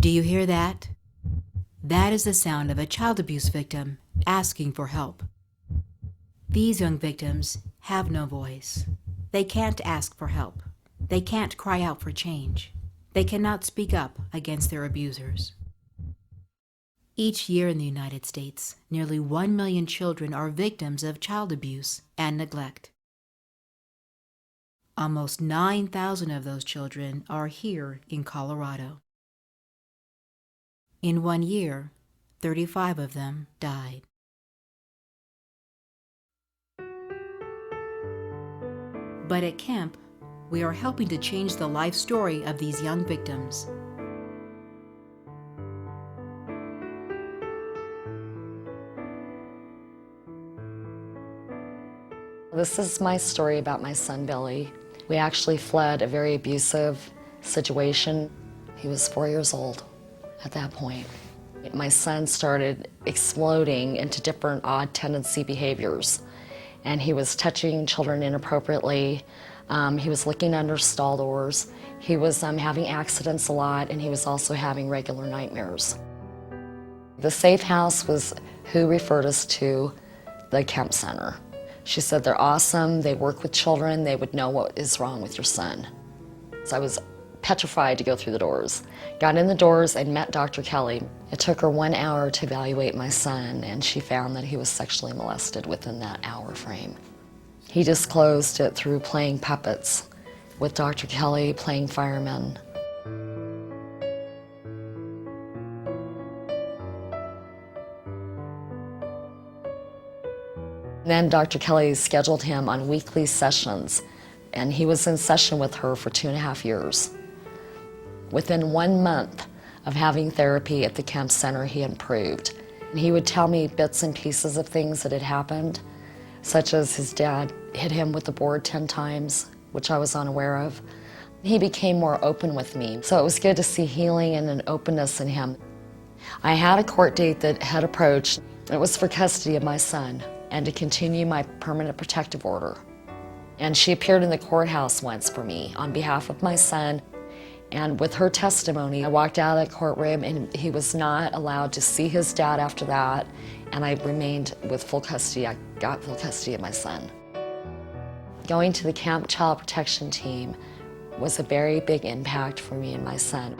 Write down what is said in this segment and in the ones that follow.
Do you hear that? That is the sound of a child abuse victim asking for help. These young victims have no voice. They can't ask for help. They can't cry out for change. They cannot speak up against their abusers. Each year in the United States, nearly 1 million children are victims of child abuse and neglect. Almost 9,000 of those children are here in Colorado. In 1 year, 35 of them died. But at Kempe, we are helping to change the life story of these young victims. This is my story about my son, Billy. We actually fled a very abusive situation. He was 4 years old at that point. My son started exploding into different odd tendency behaviors, and he was touching children inappropriately. He was looking under stall doors. He was having accidents a lot, and he was also having regular nightmares. The Safe House was who referred us to the Kempe Center. She said, they're awesome, they work with children, they would know what is wrong with your son. So I was petrified to go through the doors. Got in the doors and met Dr. Kelly. It took her 1 hour to evaluate my son, and she found that he was sexually molested within that hour frame. He disclosed it through playing puppets with Dr. Kelly, playing firemen. Then Dr. Kelly scheduled him on weekly sessions, and he was in session with her for 2.5 years. Within 1 month of having therapy at the Kempe Center, he improved. He would tell me bits and pieces of things that had happened, such as his dad hit him with the board 10 times, which I was unaware of. He became more open with me, so it was good to see healing and an openness in him. I had a court date that had approached. It was for custody of my son and to continue my permanent protective order. And she appeared in the courthouse once for me on behalf of my son. And with her testimony, I walked out of that courtroom and he was not allowed to see his dad after that. And I remained with full custody. I got full custody of my son. Going to the Kempe Child Protection Team was a very big impact for me and my son.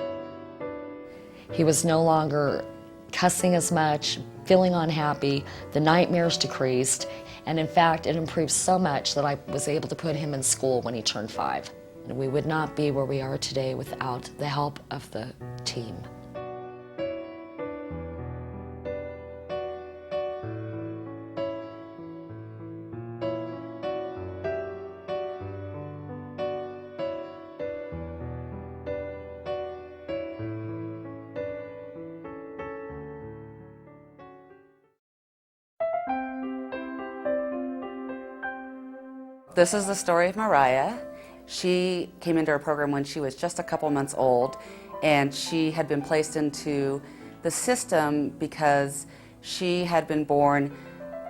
He was no longer cussing as much, feeling unhappy, the nightmares decreased, and in fact it improved so much that I was able to put him in school when he turned 5. And we would not be where we are today without the help of the team. This is the story of Mariah. She came into our program when she was just a couple months old, and she had been placed into the system because she had been born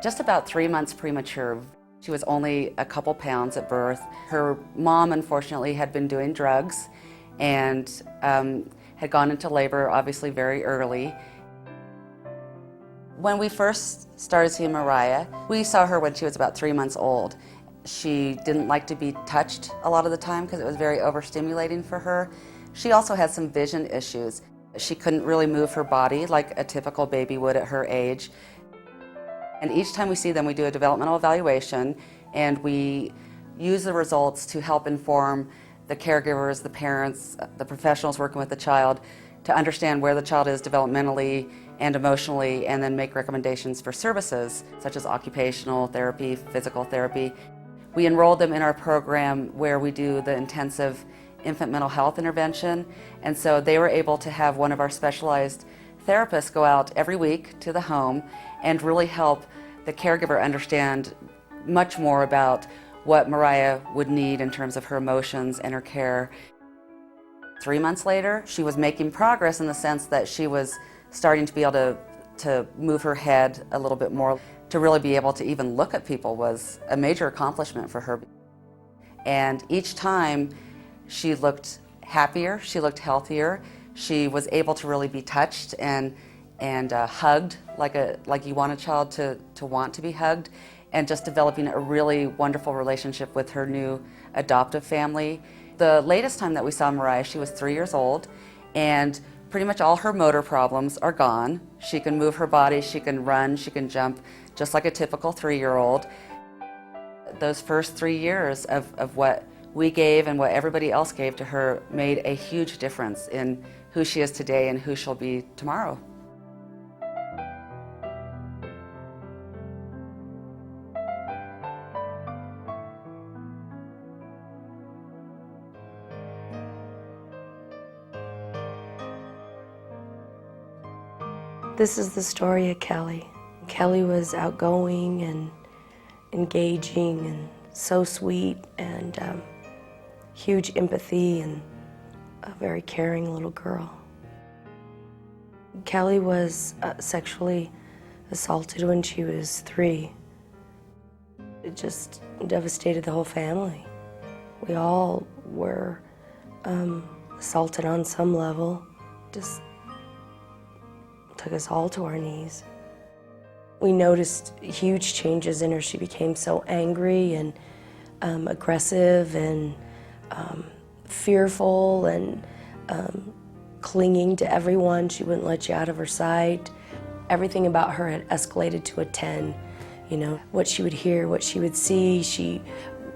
just about 3 months premature. She was only a couple pounds at birth. Her mom, unfortunately, had been doing drugs and had gone into labor, obviously, very early. When we first started seeing Mariah, we saw her when she was about 3 months old. She didn't like to be touched a lot of the time because it was very overstimulating for her. She also had some vision issues. She couldn't really move her body like a typical baby would at her age. And each time we see them, we do a developmental evaluation, and we use the results to help inform the caregivers, the parents, the professionals working with the child to understand where the child is developmentally and emotionally, and then make recommendations for services such as occupational therapy, physical therapy. We enrolled them in our program where we do the intensive infant mental health intervention, and so they were able to have one of our specialized therapists go out every week to the home and really help the caregiver understand much more about what Mariah would need in terms of her emotions and her care. 3 months later, she was making progress in the sense that she was starting to be able to move her head a little bit more. To really be able to even look at people was a major accomplishment for her. And each time she looked happier, she looked healthier, She was able to really be touched and hugged like you want a child to want to be hugged, and just developing a really wonderful relationship with her new adoptive family. The latest time that we saw Mariah, she was 3 years old, and pretty much all her motor problems are gone. She can move her body, she can run, she can jump, just like a typical 3-year-old. Those first 3 years of what we gave and what everybody else gave to her made a huge difference in who she is today and who she'll be tomorrow. This is the story of Kelly. Kelly was outgoing and engaging and so sweet, and huge empathy, and a very caring little girl. Kelly was sexually assaulted when she was 3. It just devastated the whole family. We all were assaulted on some level. Just took us all to our knees. We noticed huge changes in her. She became so angry and aggressive and fearful and clinging to everyone. She wouldn't let you out of her sight. Everything about her had escalated to a 10. You know, what she would hear, what she would see, she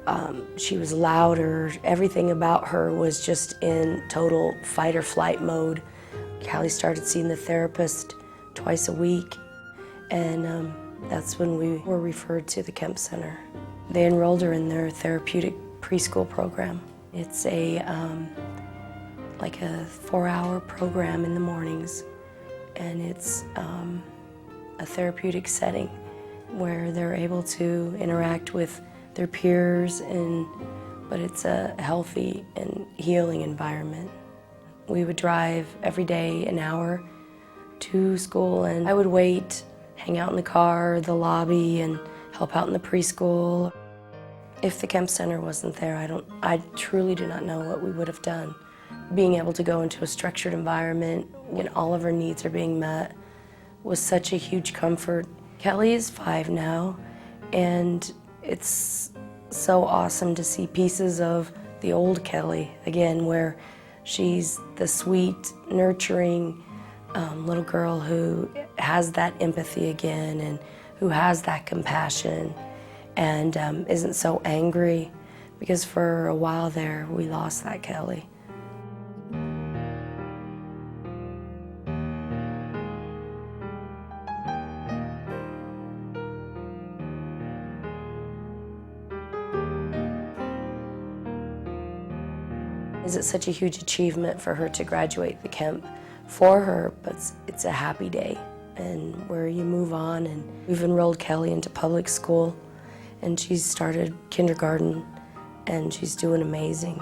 was louder. Everything about her was just in total fight or flight mode. Callie started seeing the therapist twice a week, and that's when we were referred to the Kempe Center. They enrolled her in their therapeutic preschool program. It's like a 4-hour program in the mornings, and it's a therapeutic setting where they're able to interact with their peers, but it's a healthy and healing environment. We would drive every day an hour to school, and I would wait, hang out in the car, the lobby, and help out in the preschool. If the Kempe Center wasn't there, I truly do not know what we would have done. Being able to go into a structured environment when all of her needs are being met was such a huge comfort. Kelly is 5 now, and it's so awesome to see pieces of the old Kelly again, where she's the sweet, nurturing little girl who has that empathy again, and who has that compassion, and isn't so angry, because for a while there we lost that Kelly. It's such a huge achievement for her to graduate the Kempe for her, but it's a happy day, and where you move on. And we've enrolled Kelly into public school, and she's started kindergarten, and she's doing amazing.